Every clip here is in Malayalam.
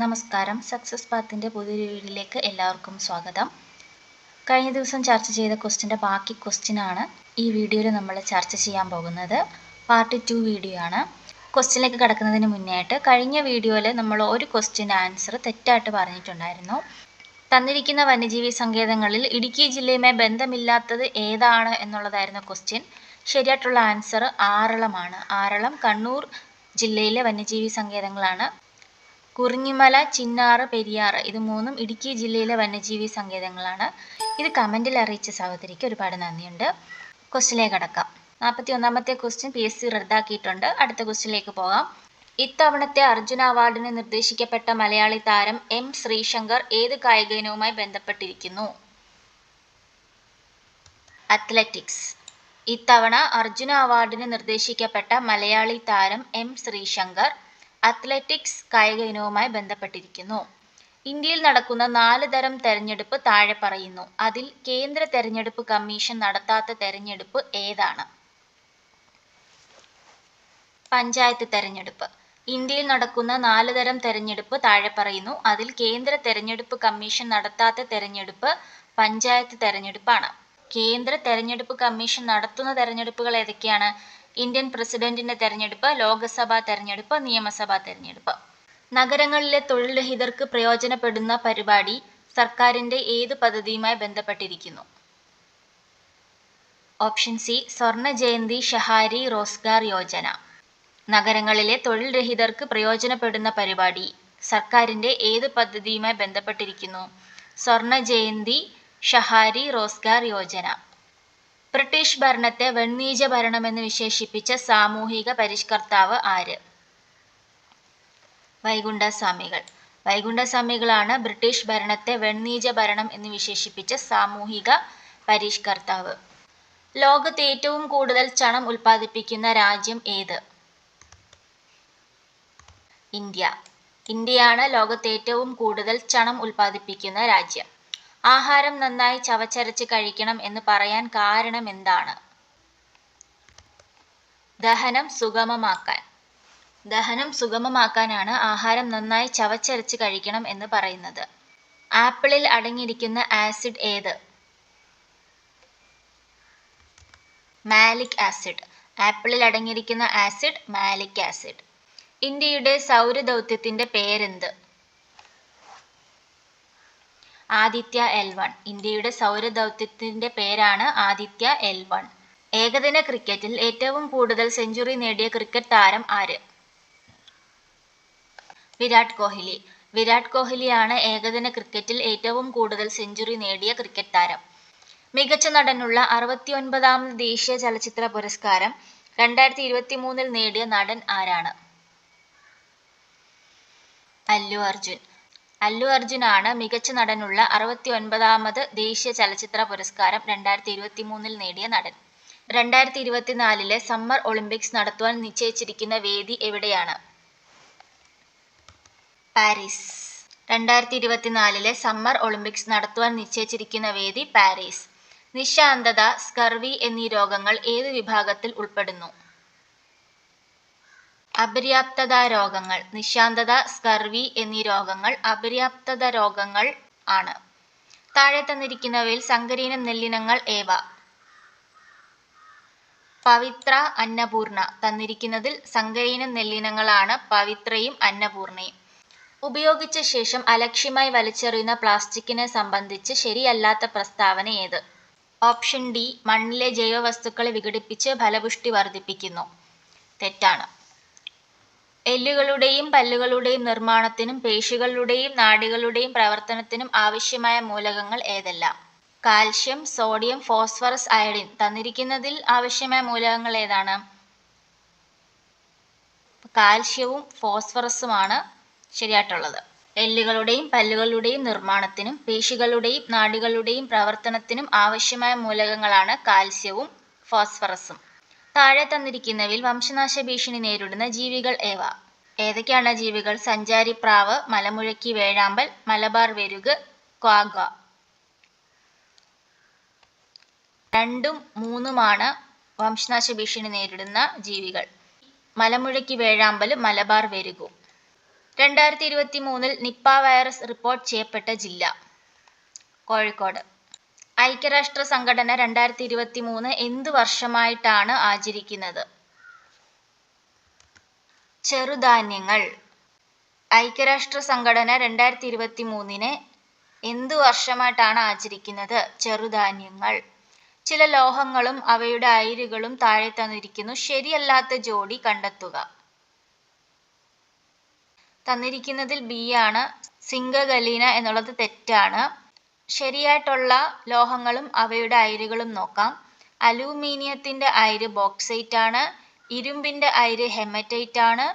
നമസ്കാരം. സക്സസ് പാത്തിൻ്റെ പുതിയൊരു വീഡിയോയിലേക്ക് എല്ലാവർക്കും സ്വാഗതം. കഴിഞ്ഞ ദിവസം ചർച്ച ചെയ്ത ക്വസ്റ്റിൻ്റെ ബാക്കി ക്വസ്റ്റ്യനാണ് ഈ വീഡിയോയിൽ നമ്മൾ ചർച്ച ചെയ്യാൻ പോകുന്നത്. പാർട്ട് 2 വീഡിയോ ആണ്. ക്വസ്റ്റ്യനിലേക്ക് കടക്കുന്നതിന് മുന്നേയായിട്ട് കഴിഞ്ഞ വീഡിയോയിൽ നമ്മൾ ഒരു ക്വസ്റ്റ്യൻ്റെ ആൻസർ തെറ്റായിട്ട് പറഞ്ഞിട്ടുണ്ടായിരുന്നു. തന്നിരിക്കുന്ന വന്യജീവി സങ്കേതങ്ങളിൽ ഇടുക്കി ജില്ലയുമായി ബന്ധമില്ലാത്തത് ഏതാണ് എന്നുള്ളതായിരുന്നു ക്വസ്റ്റ്യൻ. ശരിയായിട്ടുള്ള ആൻസർ ആറളമാണ്. ആറളം കണ്ണൂർ ജില്ലയിലെ വന്യജീവി സങ്കേതങ്ങളാണ്. കുറിഞ്ഞിമല, ചിന്നാറ്, പെരിയാറ് ഇത് മൂന്നും ഇടുക്കി ജില്ലയിലെ വന്യജീവി സങ്കേതങ്ങളാണ്. ഇത് കമൻറ്റിൽ അറിയിച്ച സഹോദരിക്ക് ഒരുപാട് നന്ദിയുണ്ട്. ക്വസ്റ്റ്യനിലേക്ക് കടക്കാം. 41ാമത്തെ ക്വസ്റ്റ്യൻ PSC റദ്ദാക്കിയിട്ടുണ്ട്. അടുത്ത ക്വസ്റ്റ്യനിലേക്ക് പോകാം. ഇത്തവണത്തെ അർജുന അവാർഡിന് നിർദ്ദേശിക്കപ്പെട്ട മലയാളി താരം M. ശ്രീശങ്കർ ഏത് കായിക ഇനവുമായി ബന്ധപ്പെട്ടിരിക്കുന്നു? അത്ലറ്റിക്സ്. ഇത്തവണ അർജുന അവാർഡിന് നിർദ്ദേശിക്കപ്പെട്ട മലയാളി താരം M. ശ്രീശങ്കർ അത്ലറ്റിക്സ് കായിക ഇനവുമായി ബന്ധപ്പെട്ടിരിക്കുന്നു. ഇന്ത്യയിൽ നടക്കുന്ന 4 തരം തെരഞ്ഞെടുപ്പ് താഴെ പറയുന്നു. അതിൽ കേന്ദ്ര തെരഞ്ഞെടുപ്പ് കമ്മീഷൻ നടത്താത്ത തെരഞ്ഞെടുപ്പ് ഏതാണ്? പഞ്ചായത്ത് തെരഞ്ഞെടുപ്പ്. ഇന്ത്യയിൽ നടക്കുന്ന 4 തരം തെരഞ്ഞെടുപ്പ് താഴെ പറയുന്നു. അതിൽ കേന്ദ്ര തെരഞ്ഞെടുപ്പ് കമ്മീഷൻ നടത്താത്ത തെരഞ്ഞെടുപ്പ് പഞ്ചായത്ത് തെരഞ്ഞെടുപ്പാണ്. കേന്ദ്ര തെരഞ്ഞെടുപ്പ് കമ്മീഷൻ നടത്തുന്ന തെരഞ്ഞെടുപ്പുകൾ ഏതൊക്കെയാണ്? ഇന്ത്യൻ പ്രസിഡന്റിന്റെ തെരഞ്ഞെടുപ്പ്, ലോക്സഭാ തെരഞ്ഞെടുപ്പ്, നിയമസഭാ തെരഞ്ഞെടുപ്പ്. നഗരങ്ങളിലെ തൊഴിൽ രഹിതർക്ക് പ്രയോജനപ്പെടുന്ന പരിപാടി സർക്കാരിന്റെ ഏത് പദ്ധതിയുമായി ബന്ധപ്പെട്ടിരിക്കുന്നു? ഓപ്ഷൻ സി സ്വർണ്ണ ജയന്തി ഷഹാരി റോസ്ഗാർ യോജന. നഗരങ്ങളിലെ തൊഴിൽ രഹിതർക്ക് പ്രയോജനപ്പെടുന്ന പരിപാടി സർക്കാരിന്റെ ഏത് പദ്ധതിയുമായി ബന്ധപ്പെട്ടിരിക്കുന്നു? സ്വർണ്ണ ജയന്തി ഷഹാരി റോസ്ഗാർ യോജന. ബ്രിട്ടീഷ് ഭരണത്തെ വെണ്ണീജ ഭരണമെന്ന് വിശേഷിപ്പിച്ച സാമൂഹിക പരിഷ്കർത്താവ് ആര്? വൈകുണ്ഠസ്വാമികൾ. വൈകുണ്ഠസ്വാമികളാണ് ബ്രിട്ടീഷ് ഭരണത്തെ വെണ്ണീജ ഭരണം എന്ന് വിശേഷിപ്പിച്ച സാമൂഹിക പരിഷ്കർത്താവ്. ലോകത്ത് ഏറ്റവും കൂടുതൽ ചണം ഉൽപ്പാദിപ്പിക്കുന്ന രാജ്യം ഏത്? ഇന്ത്യ. ഇന്ത്യയാണ് ലോകത്ത് ഏറ്റവും കൂടുതൽ ചണം ഉൽപ്പാദിപ്പിക്കുന്ന രാജ്യം. ആഹാരം നന്നായി ചവച്ചരച്ച് കഴിക്കണം എന്ന് പറയാൻ കാരണം എന്താണ്? ദഹനം സുഗമമാക്കാൻ. ദഹനം സുഗമമാക്കാനാണ് ആഹാരം നന്നായി ചവച്ചരച്ച് കഴിക്കണം എന്ന് പറയുന്നത്. ആപ്പിളിൽ അടങ്ങിയിരിക്കുന്ന ആസിഡ് ഏത്? Malic acid. ആപ്പിളിൽ അടങ്ങിയിരിക്കുന്ന ആസിഡ് മാലിക് ആസിഡ്. ഇന്ത്യയുടെ സൗരദൗത്യത്തിന്റെ പേരെന്ത്? ആദിത്യ L1. ഇന്ത്യയുടെ സൗരദൗത്യത്തിന്റെ പേരാണ് ആദിത്യ L1. ഏകദിന ക്രിക്കറ്റിൽ ഏറ്റവും കൂടുതൽ സെഞ്ചുറി നേടിയ ക്രിക്കറ്റ് താരം ആര്? വിരാട് കോഹ്ലി. വിരാട് കോഹ്ലിയാണ് ഏകദിന ക്രിക്കറ്റിൽ ഏറ്റവും കൂടുതൽ സെഞ്ചുറി നേടിയ ക്രിക്കറ്റ് താരം. മികച്ച നടനുള്ള 69ാമത് ദേശീയ ചലച്ചിത്ര പുരസ്കാരം 2023 നേടിയ നടൻ ആരാണ്? അല്ലു അർജുൻ. അല്ലു അർജുനാണ് മികച്ച നടനുള്ള 69ാമത് ദേശീയ ചലച്ചിത്ര പുരസ്കാരം 2023 നേടിയ നടൻ. 2024 സമ്മർ ഒളിമ്പിക്സ് നടത്തുവാൻ നിശ്ചയിച്ചിരിക്കുന്ന വേദി എവിടെയാണ്? പാരീസ്. 2024 സമ്മർ ഒളിമ്പിക്സ് നടത്തുവാൻ നിശ്ചയിച്ചിരിക്കുന്ന വേദി പാരീസ്. നിശാന്തത, സ്കർവി എന്നീ രോഗങ്ങൾ ഏത് വിഭാഗത്തിൽ ഉൾപ്പെടുന്നു? അപര്യാപ്തത രോഗങ്ങൾ. നിശാന്തത, സ്കർവി എന്നീ രോഗങ്ങൾ അപര്യാപ്തത രോഗങ്ങൾ ആണ്. താഴെ തന്നിരിക്കുന്നവയിൽ സങ്കരയിനം നെല്ലിനങ്ങൾ ഏവ? പവിത്ര, അന്നപൂർണ. തന്നിരിക്കുന്നതിൽ സങ്കരയിനം നെല്ലിനങ്ങളാണ് പവിത്രയും അന്നപൂർണയും. ഉപയോഗിച്ച ശേഷം അലക്ഷ്യമായി വലിച്ചെറിയുന്ന പ്ലാസ്റ്റിക്കിനെ സംബന്ധിച്ച് ശരിയല്ലാത്ത പ്രസ്താവന ഏത്? ഓപ്ഷൻ ഡി മണ്ണിലെ ജൈവവസ്തുക്കളെ വിഘടിപ്പിച്ച് ഫലപുഷ്ടി വർദ്ധിപ്പിക്കുന്നു. തെറ്റാണ്. എല്ലുകളുടെയും പല്ലുകളുടെയും നിർമ്മാണത്തിനും പേശികളുടെയും നാഡികളുടെയും പ്രവർത്തനത്തിനും ആവശ്യമായ മൂലകങ്ങൾ ഏതെല്ലാം? Calcium, sodium, phosphorus, iodine. തന്നിരിക്കുന്നതിൽ ആവശ്യമായ മൂലകങ്ങൾ ഏതാണ്? കാൽഷ്യവും ഫോസ്ഫറസുമാണ് ശരിയായിട്ടുള്ളത്. എല്ലുകളുടെയും പല്ലുകളുടെയും നിർമ്മാണത്തിനും പേശികളുടെയും നാഡികളുടെയും പ്രവർത്തനത്തിനും ആവശ്യമായ മൂലകങ്ങളാണ് കാൽസ്യവും ഫോസ്ഫറസും. താഴെ തന്നിരിക്കുന്നവയിൽ വംശനാശ ഭീഷണി നേരിടുന്ന ജീവികൾ ഏവ? ഏതൊക്കെയാണ് ജീവികൾ? സഞ്ചാരിപ്രാവ്, മലമുഴക്കി വേഴാമ്പൽ, മലബാർ വെരുക്, ക്വാഗ. 2ഉം 3ഉമാണ് വംശനാശ ഭീഷണി നേരിടുന്ന ജീവികൾ. മലമുഴക്കി വേഴാമ്പലും മലബാർ വെരുകും. 2023 നിപ്പ വൈറസ് റിപ്പോർട്ട് ചെയ്യപ്പെട്ട ജില്ല കോഴിക്കോട്. ഐക്യരാഷ്ട്ര സംഘടന 2023 എന്ത് വർഷമായിട്ടാണ് ആചരിക്കുന്നത്? ചെറുധാന്യങ്ങൾ. ഐക്യരാഷ്ട്ര സംഘടന 2023 എന്ത് വർഷമായിട്ടാണ് ആചരിക്കുന്നത്? ചെറുധാന്യങ്ങൾ. ചില ലോഹങ്ങളും അവയുടെ അയിരുകളും താഴെ തന്നിരിക്കുന്നു. ശരിയല്ലാത്ത ജോഡി കണ്ടെത്തുക. തന്നിരിക്കുന്നതിൽ ബി ആണ്. സിങ്കഗലീന എന്നുള്ളത് തെറ്റാണ്. ശരിയായിട്ടുള്ള ലോഹങ്ങളും അവയുടെ അയിരുകളും നോക്കാം. അലൂമിനിയത്തിന്റെ അയിര് ബോക്സൈറ്റ് ആണ്. ഇരുമ്പിന്റെ അയിര് ഹെമറ്റൈറ്റ് ആണ്.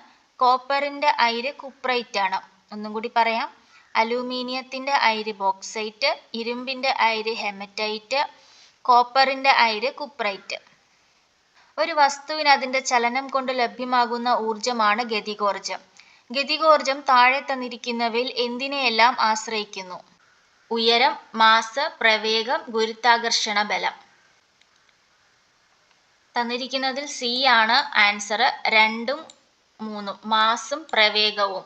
കോപ്പറിന്റെ അയിര് കുപ്രൈറ്റ് ആണ്. ഒന്നും കൂടി പറയാം. അലൂമിനിയത്തിന്റെ അയിര് ബോക്സൈറ്റ്, ഇരുമ്പിന്റെ അയിര് ഹെമറ്റൈറ്റ്, കോപ്പറിന്റെ അയിര് കുപ്രൈറ്റ്. ഒരു വസ്തുവിന് അതിന്റെ ചലനം കൊണ്ട് ലഭ്യമാകുന്ന ഊർജമാണ് ഗതികോർജം. ഗതികോർജം താഴെ തന്നിരിക്കുന്നവയിൽ എന്തിനെയെല്ലാം ആശ്രയിക്കുന്നു? ഉയരം, മാസ്, പ്രവേഗം, ഗുരുത്വാകർഷണ ബലം. തന്നിരിക്കുന്നതിൽ സി ആണ് ആൻസർ. 2ഉം 3ഉം മാസും പ്രവേഗവും.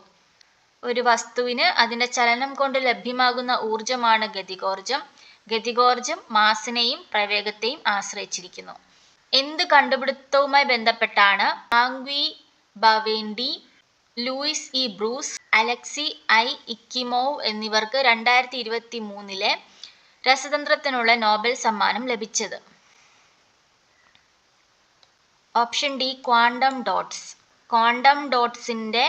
ഒരു വസ്തുവിന് അതിന്റെ ചലനം കൊണ്ട് ലഭ്യമാകുന്ന ഊർജമാണ് ഗതികോർജം. ഗതികോർജം മാസിനെയും പ്രവേഗത്തെയും ആശ്രയിച്ചിരിക്കുന്നു. എന്ത് കണ്ടുപിടുത്തവുമായി ബന്ധപ്പെട്ടാണ് Moungi Bawendi, Louis E Brus, Alexei I Ekimov എന്നിവർക്ക് 2023 രസതന്ത്രത്തിനുള്ള നോബൽ സമ്മാനം ലഭിച്ചത്? Option D quantum dots. Quantum ഡോട്ട്സിന്റെ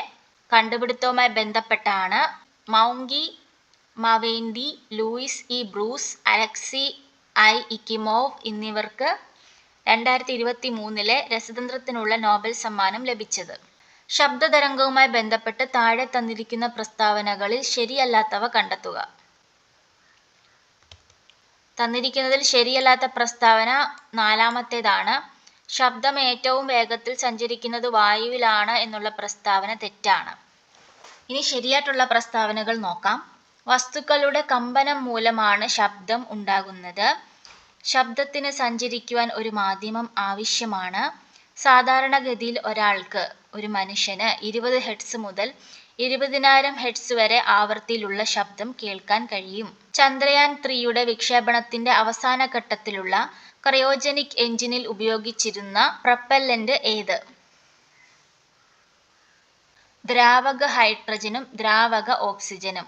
കണ്ടുപിടുത്തവുമായി ബന്ധപ്പെട്ടാണ് Moungi Bawendi, Louis E Brus, Alexei I Ekimov എന്നിവർക്ക് 2023 രസതന്ത്രത്തിനുള്ള നോബൽ സമ്മാനം ലഭിച്ചത്? ശബ്ദതരംഗവുമായി ബന്ധപ്പെട്ട് താഴെ തന്നിരിക്കുന്ന പ്രസ്താവനകളിൽ ശരിയല്ലാത്തവ കണ്ടെത്തുക. തന്നിരിക്കുന്നതിൽ ശരിയല്ലാത്ത പ്രസ്താവന 4ാമത്തേതാണ്. ശബ്ദം ഏറ്റവും വേഗത്തിൽ സഞ്ചരിക്കുന്നത് വായുവിലാണ് എന്നുള്ള പ്രസ്താവന തെറ്റാണ്. ഇനി ശരിയായിട്ടുള്ള പ്രസ്താവനകൾ നോക്കാം. വസ്തുക്കളുടെ കമ്പനം മൂലമാണ് ശബ്ദം ഉണ്ടാകുന്നത്. ശബ്ദത്തിന് സഞ്ചരിക്കുവാൻ ഒരു മാധ്യമം ആവശ്യമാണ്. സാധാരണഗതിയിൽ ഒരാൾക്ക്, ഒരു മനുഷ്യന് 20 ഹെർട്സ് മുതൽ 20,000 ഹെർട്സ് വരെ ആവൃത്തിയിലുള്ള ശബ്ദം കേൾക്കാൻ കഴിയും. ചന്ദ്രയാൻ 3 വിക്ഷേപണത്തിന്റെ അവസാന ഘട്ടത്തിലുള്ള ക്രയോജനിക് എഞ്ചിനിൽ ഉപയോഗിച്ചിരുന്ന പ്രൊപ്പല്ലന്റ് ഏത്? ദ്രാവക ഹൈഡ്രജനും ദ്രാവക ഓക്സിജനും.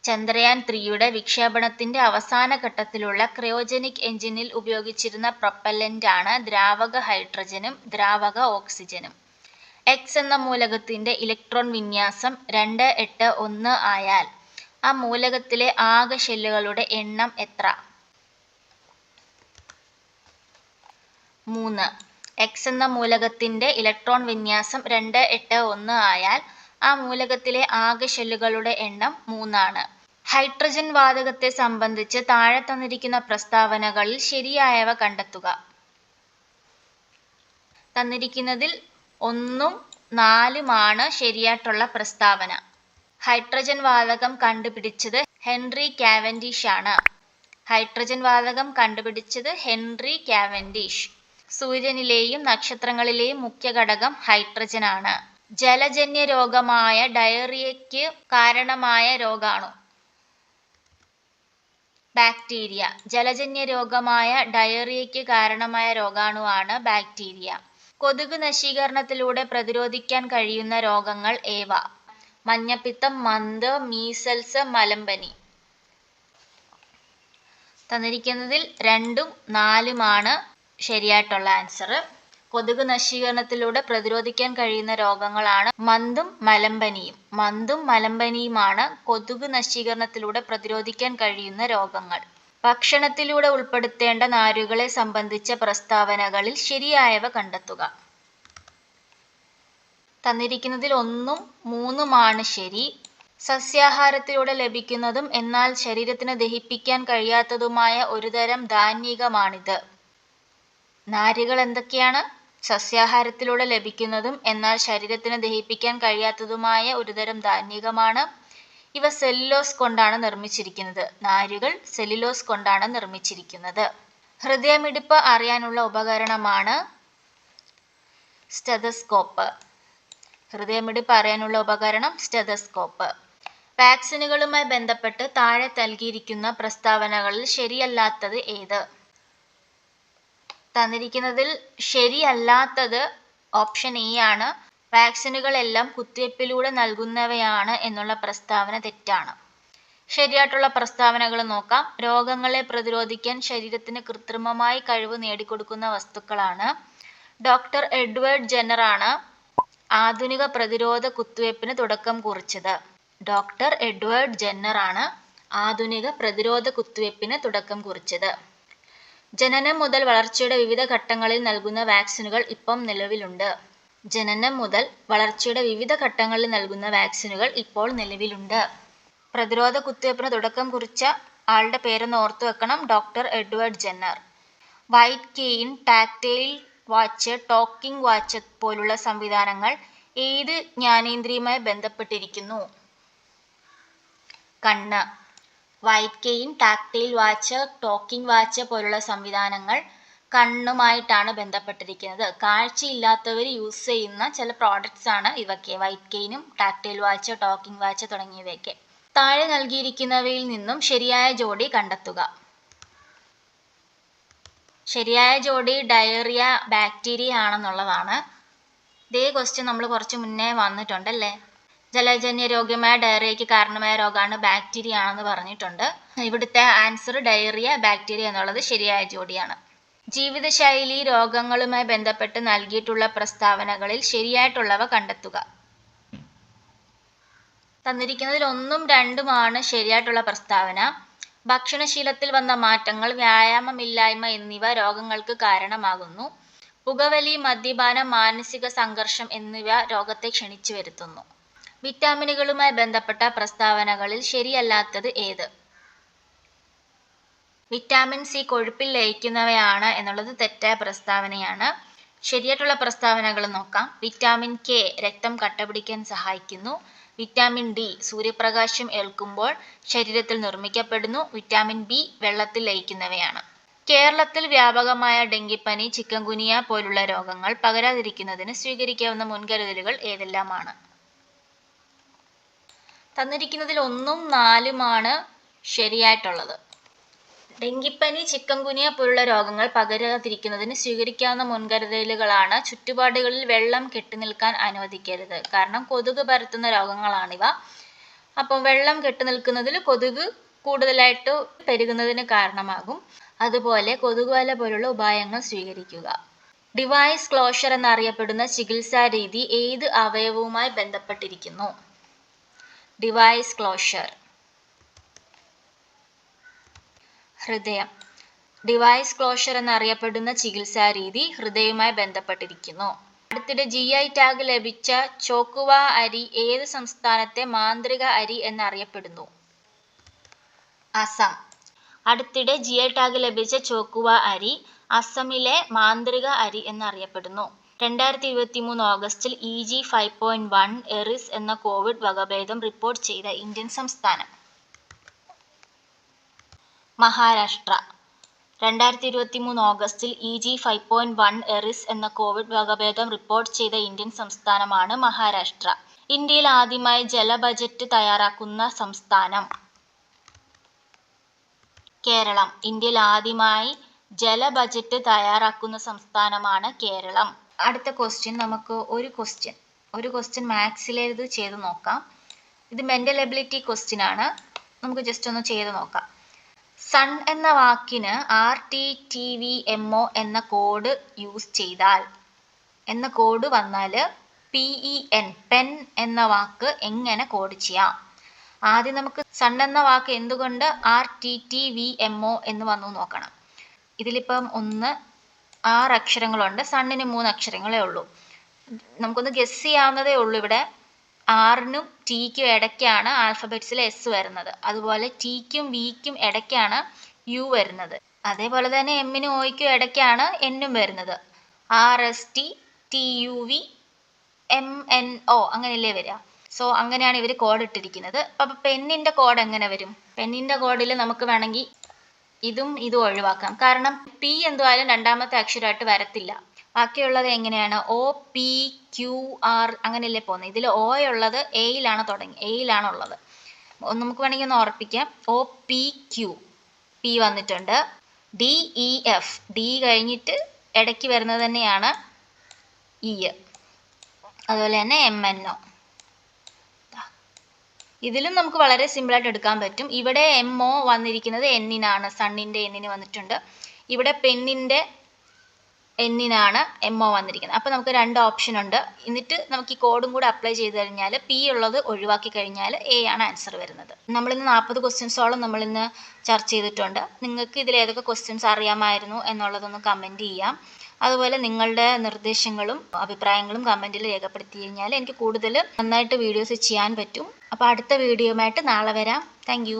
ചന്ദ്രയാൻ 3 വിക്ഷേപണത്തിന്റെ അവസാന ഘട്ടത്തിലുള്ള ക്രയോജനിക് എഞ്ചിനിൽ ഉപയോഗിച്ചിരുന്ന പ്രൊപ്പല്ലന്റ് ആണ് ദ്രാവക ഹൈഡ്രജനും ദ്രാവക ഓക്സിജനും. എക്സ് എന്ന മൂലകത്തിന്റെ ഇലക്ട്രോൺ വിന്യാസം 281 ആയാൽ ആ മൂലകത്തിലെ ആകെ ഷെല്ലുകളുടെ എണ്ണം എത്ര? 3. എക്സ് എന്ന മൂലകത്തിന്റെ ഇലക്ട്രോൺ വിന്യാസം 281 ആയാൽ ആ മൂലകത്തിലെ ആകെ ഷെല്ലുകളുടെ എണ്ണം 3 ആണ്. ഹൈഡ്രജൻ വാതകത്തെ സംബന്ധിച്ച് താഴെ തന്നിരിക്കുന്ന പ്രസ്താവനകളിൽ ശരിയായവ കണ്ടെത്തുക. തന്നിരിക്കുന്നതിൽ 1ഉം 4ഉമാണ് ശരിയായിട്ടുള്ള പ്രസ്താവന. ഹൈഡ്രജൻ വാതകം കണ്ടുപിടിച്ചത് ഹെൻറി കാവൻഡിഷ് ആണ്. ഹൈഡ്രജൻ വാതകം കണ്ടുപിടിച്ചത് ഹെൻറി കാവൻഡിഷ്. സൂര്യനിലെയും നക്ഷത്രങ്ങളിലെയും മുഖ്യ ഘടകം ഹൈഡ്രജൻ ആണ്. ജലജന്യ രോഗമായ ഡയറിയയ്ക്ക് കാരണമായ രോഗാണു? ബാക്ടീരിയ. ജലജന്യ രോഗമായ ഡയറിയയ്ക്ക് കാരണമായ രോഗാണുവാണ് ബാക്ടീരിയ. കൊതുക് നശീകരണത്തിലൂടെ പ്രതിരോധിക്കാൻ കഴിയുന്ന രോഗങ്ങൾ ഏവ? മഞ്ഞപ്പിത്തം, മന്ത്, മീസൽസ്, മലമ്പനി. തന്നിരിക്കുന്നതിൽ 2ഉം 4ഉമാണ് ശരിയായിട്ടുള്ള ആൻസർ. കൊതുക് നശീകരണത്തിലൂടെ പ്രതിരോധിക്കാൻ കഴിയുന്ന രോഗങ്ങളാണ് മന്തും മലമ്പനിയും. മന്തും മലമ്പനിയുമാണ് കൊതുക് നശീകരണത്തിലൂടെ പ്രതിരോധിക്കാൻ കഴിയുന്ന രോഗങ്ങൾ. ഭക്ഷണത്തിലൂടെ ഉൾപ്പെടുത്തേണ്ട നാരുകളെ സംബന്ധിച്ച പ്രസ്താവനകളിൽ ശരിയായവ കണ്ടെത്തുക. തന്നിരിക്കുന്നതിൽ 1ഉം 3ഉമാണ് ശരി. സസ്യാഹാരത്തിലൂടെ ലഭിക്കുന്നതും എന്നാൽ ശരീരത്തിന് ദഹിപ്പിക്കാൻ കഴിയാത്തതുമായ ഒരുതരം ധാന്യകമാണിത്. നാരുകൾ എന്തൊക്കെയാണ്? സസ്യാഹാരത്തിലൂടെ ലഭിക്കുന്നതും എന്നാൽ ശരീരത്തിന് ദഹിപ്പിക്കാൻ കഴിയാത്തതുമായ ഒരുതരം ധാന്യകമാണ്. ഇവ സെല്ലുലോസ് കൊണ്ടാണ് നിർമ്മിച്ചിരിക്കുന്നത്. നാരുകൾ സെല്ലുലോസ് കൊണ്ടാണ് നിർമ്മിച്ചിരിക്കുന്നത്. ഹൃദയമിടിപ്പ് അറിയാനുള്ള ഉപകരണമാണ് സ്റ്റെതസ്കോപ്പ്. ഹൃദയമിടിപ്പ് അറിയാനുള്ള ഉപകരണം സ്റ്റെതസ്കോപ്പ്. വാക്സിനുകളുമായി ബന്ധപ്പെട്ട് താഴെ നൽകിയിരിക്കുന്ന പ്രസ്താവനകളിൽ ശരിയല്ലാത്തത് ഏത്? തന്നിരിക്കുന്നതിൽ ശരിയല്ലാത്തത് ഓപ്ഷൻ എ ആണ്. വാക്സിനുകളെല്ലാം കുത്തിവയ്പ്പിലൂടെ നൽകുന്നവയാണ് എന്നുള്ള പ്രസ്താവന തെറ്റാണ്. ശരിയായിട്ടുള്ള പ്രസ്താവനകൾ നോക്കാം. രോഗങ്ങളെ പ്രതിരോധിക്കാൻ ശരീരത്തിന് കൃത്രിമമായി കഴിവ് നേടിക്കൊടുക്കുന്ന വസ്തുക്കളാണ്. ഡോക്ടർ എഡ്വേർഡ് ജെന്നർ ആണ് ആധുനിക പ്രതിരോധ കുത്തിവയ്പ്പിന് തുടക്കം കുറിച്ചത്. ഡോക്ടർ എഡ്വേർഡ് ജെന്നർ ആണ് ആധുനിക പ്രതിരോധ കുത്തിവയ്പ്പിന് തുടക്കം കുറിച്ചത്. ജനനം മുതൽ വളർച്ചയുടെ വിവിധ ഘട്ടങ്ങളിൽ നൽകുന്ന വാക്സിനുകൾ ഇപ്പം നിലവിലുണ്ട്. ജനനം മുതൽ വളർച്ചയുടെ വിവിധ ഘട്ടങ്ങളിൽ നൽകുന്ന വാക്സിനുകൾ ഇപ്പോൾ നിലവിലുണ്ട്. പ്രതിരോധ കുത്തിവയ്പ്പിന് തുടക്കം കുറിച്ച ആളുടെ പേരൊന്ന് ഓർത്തു വെക്കണം, doctor Edward Jenner. White cane, tactile watch, talking watch പോലുള്ള സംവിധാനങ്ങൾ ഏത് ജ്ഞാനേന്ദ്രിയവുമായി ബന്ധപ്പെട്ടിരിക്കുന്നു? കണ്ണ്. White cane, tactile watch, talking watch പോലുള്ള സംവിധാനങ്ങൾ കണ്ണുമായിട്ടാണ് ബന്ധപ്പെട്ടിരിക്കുന്നത്. കാഴ്ചയില്ലാത്തവർ യൂസ് ചെയ്യുന്ന ചില പ്രോഡക്ട്സ് ആണ് ഇവയ്ക്ക്. വൈറ്റ് കെയിനും ടാക്ടൈൽ വാച്ച്, ടോക്കിംഗ് വാച്ച് തുടങ്ങിയവയൊക്കെ. താഴെ നൽകിയിരിക്കുന്നവയിൽ നിന്നും ശരിയായ ജോഡി കണ്ടെത്തുക. ശരിയായ ജോഡി ഡയറിയ ബാക്ടീരിയ ആണെന്നുള്ളതാണ്. ഇതേ ക്വസ്റ്റ്യൻ നമ്മൾ കുറച്ച് മുന്നേ വന്നിട്ടുണ്ടല്ലേ. ജലജന്യ രോഗമായ ഡയറിയയ്ക്ക് കാരണമായ രോഗമാണ് ബാക്ടീരിയ ആണെന്ന് പറഞ്ഞിട്ടുണ്ട്. ഇവിടുത്തെ ആൻസർ ഡയറിയ ബാക്ടീരിയ എന്നുള്ളത് ശരിയായ ജോഡിയാണ്. ജീവിതശൈലി രോഗങ്ങളുമായി ബന്ധപ്പെട്ട് നൽകിയിട്ടുള്ള പ്രസ്താവനകളിൽ ശരിയായിട്ടുള്ളവ കണ്ടെത്തുക. തന്നിരിക്കുന്നതിൽ 1ഉം 2ഉമാണ് ശരിയായിട്ടുള്ള പ്രസ്താവന. ഭക്ഷണശീലത്തിൽ വന്ന മാറ്റങ്ങൾ, വ്യായാമമില്ലായ്മ എന്നിവ രോഗങ്ങൾക്ക് കാരണമാകുന്നു. പുകവലി, മദ്യപാനം, മാനസിക സംഘർഷം എന്നിവ രോഗത്തെ ക്ഷണിച്ചു വരുത്തുന്നു. വിറ്റാമിനുകളുമായി ബന്ധപ്പെട്ട പ്രസ്താവനകളിൽ ശരിയല്ലാത്തത് ഏത്? വിറ്റാമിൻ സി കൊഴുപ്പിൽ ലയിക്കുന്നവയാണ് എന്നുള്ളത് തെറ്റായ പ്രസ്താവനയാണ്. ശരിയായിട്ടുള്ള പ്രസ്താവനകൾ നോക്കാം. വിറ്റാമിൻ കെ രക്തം കട്ടപിടിക്കാൻ സഹായിക്കുന്നു. വിറ്റാമിൻ ഡി സൂര്യപ്രകാശം ഏൽക്കുമ്പോൾ ശരീരത്തിൽ നിർമ്മിക്കപ്പെടുന്നു. വിറ്റാമിൻ ബി വെള്ളത്തിൽ ലയിക്കുന്നവയാണ്. കേരളത്തിൽ വ്യാപകമായ ഡെങ്കിപ്പനി, ചിക്കൻഗുനിയ പോലുള്ള രോഗങ്ങൾ പകരാതിരിക്കുന്നതിന് സ്വീകരിക്കാവുന്ന മുൻകരുതലുകൾ ഏതെല്ലാമാണ്? തന്നിരിക്കുന്നതിൽ 1ഉം 4ഉമാണ് ശരിയായിട്ടുള്ളത്. ഡെങ്കിപ്പനി, ചിക്കൻഗുനിയ പോലുള്ള രോഗങ്ങൾ പകരാതിരിക്കുന്നതിന് സ്വീകരിക്കാവുന്ന മുൻകരുതലുകളാണ് ചുറ്റുപാടുകളിൽ വെള്ളം കെട്ടിനിൽക്കാൻ അനുവദിക്കരുത്. കാരണം കൊതുക് പരത്തുന്ന രോഗങ്ങളാണിവ. അപ്പം വെള്ളം കെട്ടിനിൽക്കുന്നതിൽ കൊതുക് കൂടുതലായിട്ട് പെരുകുന്നതിന് കാരണമാകും. അതുപോലെ കൊതുകുവല പോലുള്ള ഉപായങ്ങൾ സ്വീകരിക്കുക. ഡിവൈസ് ക്ലോഷർ എന്നറിയപ്പെടുന്ന ചികിത്സാ രീതി ഏത് അവയവവുമായി ബന്ധപ്പെട്ടിരിക്കുന്നു? Device closure. ഹൃദയം. ഡിവൈസ് ക്ലോഷർ എന്നറിയപ്പെടുന്ന ചികിത്സാ രീതി ഹൃദയവുമായി ബന്ധപ്പെട്ടിരിക്കുന്നു. അടുത്തിടെ GI ടാഗ് ലഭിച്ച ചോക്കുവ അരി ഏത് സംസ്ഥാനത്തെ മാന്ത്രിക അരി എന്നറിയപ്പെടുന്നു? അസം. അടുത്തിടെ GI ടാഗ് ലഭിച്ച ചോക്കുവ അരി അസമിലെ മാന്ത്രിക അരി എന്നറിയപ്പെടുന്നു. 2023 ഓഗസ്റ്റിൽ EG 5.1 എറിസ് എന്ന കോവിഡ് വകഭേദം റിപ്പോർട്ട് ചെയ്ത ഇന്ത്യൻ സംസ്ഥാനം? മഹാരാഷ്ട്ര. 2023 ഓഗസ്റ്റിൽ EG 5.1 എറിസ് എന്ന കോവിഡ് വകഭേദം റിപ്പോർട്ട് ചെയ്ത ഇന്ത്യൻ സംസ്ഥാനമാണ് മഹാരാഷ്ട്ര. ഇന്ത്യയിൽ ആദ്യമായി ജല ബജറ്റ് തയ്യാറാക്കുന്ന സംസ്ഥാനം? കേരളം. ഇന്ത്യയിൽ ആദ്യമായി ജല ബജറ്റ് തയ്യാറാക്കുന്ന സംസ്ഥാനമാണ് കേരളം. അടുത്ത ക്വസ്റ്റ്യൻ നമുക്ക് ഒരു ക്വസ്റ്റ്യൻ മാത്സിലേത് ചെയ്ത് നോക്കാം. ഇത് മെൻ്റൽ എബിലിറ്റി ക്വസ്റ്റ്യൻ ആണ്. നമുക്ക് ജസ്റ്റ് ഒന്ന് ചെയ്ത് നോക്കാം. സൺ എന്ന വാക്കിന് RTTVMO എന്ന കോഡ് യൂസ് ചെയ്താൽ കോഡ് വന്നാൽ PEN പെൻ എന്ന വാക്ക് എങ്ങനെ കോഡ് ചെയ്യാം? ആദ്യം നമുക്ക് സൺ എന്ന വാക്ക് എന്തുകൊണ്ട് RTTVMO എന്ന് വന്നു നോക്കണം. ഇതിലിപ്പം 6 അക്ഷരങ്ങളുണ്ട്. സണ്ണിന് 3 അക്ഷരങ്ങളേ ഉള്ളൂ. നമുക്കൊന്ന് ഗസ് ചെയ്യാവുന്നതേ ഉള്ളൂ. ഇവിടെ ആറിനും ടിക്കും ഇടയ്ക്കാണ് ആൽഫബറ്റ്സിൽ S വരുന്നത്. അതുപോലെ ടിക്കും വിക്കും ഇടയ്ക്കാണ് U വരുന്നത്. അതേപോലെ തന്നെ എമ്മിനും ഒയ്ക്കും ഇടയ്ക്കാണ് എന്നും വരുന്നത്. RST TUV MNO അങ്ങനെയല്ലേ വരിക. സോ അങ്ങനെയാണ് ഇവർ കോഡ് ഇട്ടിരിക്കുന്നത്. അപ്പോൾ പെന്നിൻ്റെ കോഡ് എങ്ങനെ വരും? പെന്നിൻ്റെ കോഡിൽ നമുക്ക് വേണമെങ്കിൽ ഇതും ഒഴിവാക്കാം. കാരണം P എന്തായാലും രണ്ടാമത്തെ അക്ഷരമായിട്ട് വരത്തില്ല. ബാക്കിയുള്ളത് എങ്ങനെയാണ്? ഒ പി ക്യു ആർ അങ്ങനെയല്ലേ പോകുന്നത്. ഇതിൽ ഒ ഉള്ളത് എയിലാണ് എയിലാണുള്ളത്. നമുക്ക് വേണമെങ്കിൽ ഒന്ന് ഉറപ്പിക്കാം. ഒ പി ക്യു, പി വന്നിട്ടുണ്ട്. ഡി ഇ എഫ്, ഡി കഴിഞ്ഞിട്ട് ഇടയ്ക്ക് വരുന്നത് തന്നെയാണ് ഇ. അതുപോലെ തന്നെ എം എൻ ഒ. ഇതിലും നമുക്ക് വളരെ സിമ്പിളായിട്ട് എടുക്കാൻ പറ്റും. ഇവിടെ എം ഒ വന്നിരിക്കുന്നത് എന്നിനാണ്, സണ്ണിൻ്റെ എന്നിന് വന്നിട്ടുണ്ട്. ഇവിടെ പെണ്ണിൻ്റെ എന്നിനാണ് എം ഒ വന്നിരിക്കുന്നത്. അപ്പോൾ നമുക്ക് 2 ഓപ്ഷൻ ഉണ്ട്. എന്നിട്ട് നമുക്ക് ഈ കോഡും കൂടെ അപ്ലൈ ചെയ്ത് കഴിഞ്ഞാൽ പി ഉള്ളത് ഒഴിവാക്കി കഴിഞ്ഞാൽ എ ആണ് ആൻസർ വരുന്നത്. നമ്മളിന്ന് 40 ക്വസ്റ്റ്യൻസോളം നമ്മളിന്ന് ചർച്ച ചെയ്തിട്ടുണ്ട്. നിങ്ങൾക്ക് ഇതിൽ ഏതൊക്കെ ക്വസ്റ്റ്യൻസ് അറിയാമായിരുന്നു എന്നുള്ളതൊന്ന് കമൻറ്റ് ചെയ്യാം. അതുപോലെ നിങ്ങളുടെ നിർദ്ദേശങ്ങളും അഭിപ്രായങ്ങളും കമൻറ്റിൽ രേഖപ്പെടുത്തി കഴിഞ്ഞാൽ എനിക്ക് കൂടുതൽ നന്നായിട്ട് വീഡിയോസ് ചെയ്യാൻ പറ്റും. അപ്പോൾ അടുത്ത വീഡിയോയുമായിട്ട് നാളെ വരാം. താങ്ക്